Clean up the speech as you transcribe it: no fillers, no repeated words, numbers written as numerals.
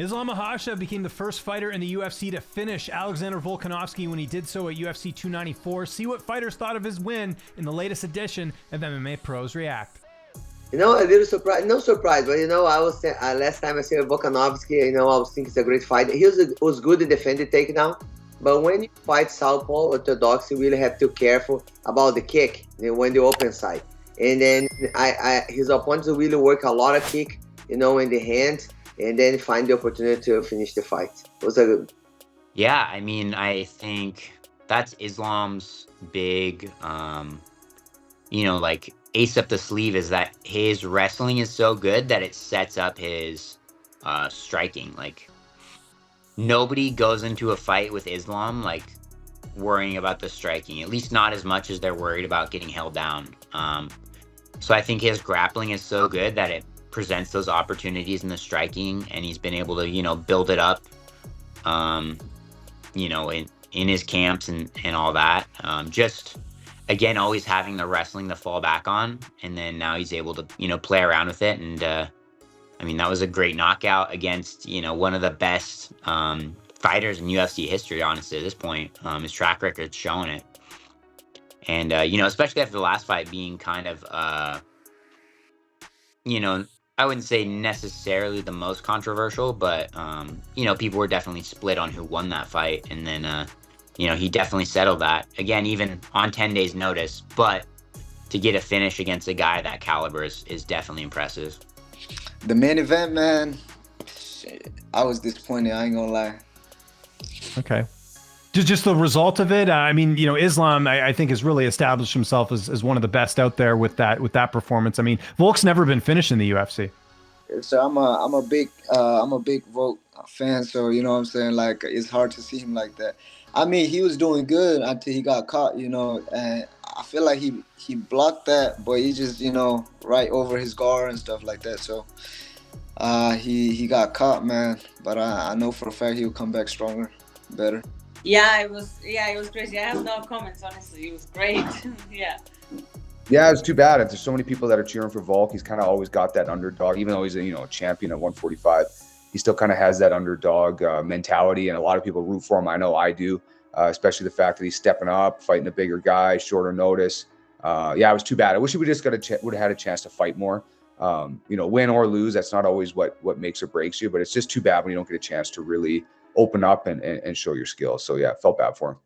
Islam Makhachev became the first fighter in the UFC to finish Alexander Volkanovski when he did so at UFC 294. See what fighters thought of his win in the latest edition of MMA Pros React. A little surprise, no surprise, but I was last time I saw Volkanovski, I was thinking it's a great fight. He was good in defending takedown, but when you fight southpaw orthodox, you really have to be careful about the kick when the open side. And then his opponents really work a lot of kick, in the hand, and then find the opportunity to finish the fight. It was a good. Yeah, I mean, I think that's Islam's big, like ace up the sleeve, is that his wrestling is so good that it sets up his striking. Like, nobody goes into a fight with Islam like worrying about the striking, at least not as much as they're worried about getting held down. So I think his grappling is so good that it presents those opportunities in the striking, and he's been able to build it up in his camps and all that. Just again, always having the wrestling to fall back on, and then now he's able to play around with it. And I mean, that was a great knockout against one of the best fighters in UFC history, honestly, at this point. His track record's showing it. And especially after the last fight being kind of I wouldn't say necessarily the most controversial, but people were definitely split on who won that fight. And then he definitely settled that, again, even on 10 days notice. But to get a finish against a guy that caliber is definitely impressive. The main event, man, I was disappointed, I ain't gonna lie. Okay. Just the result of it. I mean, Islam, I think, has really established himself as one of the best out there with that performance. I mean, Volk's never been finished in the UFC. So I'm a big Volk fan. So what I'm saying, like, it's hard to see him like that. I mean, he was doing good until he got caught, and I feel like he blocked that, but he just right over his guard and stuff like that. So he got caught, man. But I know for a fact he'll come back stronger, better. Yeah, it was crazy. I have no comments, honestly. It was great. Yeah. Yeah, it's too bad. There's so many people that are cheering for Volk. He's kind of always got that underdog, even though he's a champion at 145. He still kind of has that underdog mentality, and a lot of people root for him. I know I do, especially the fact that he's stepping up, fighting a bigger guy, shorter notice. Yeah, it was too bad. I wish we just would have had a chance to fight more. Win or lose, that's not always what makes or breaks you, but it's just too bad when you don't get a chance to really open up and show your skills. So yeah, felt bad for him.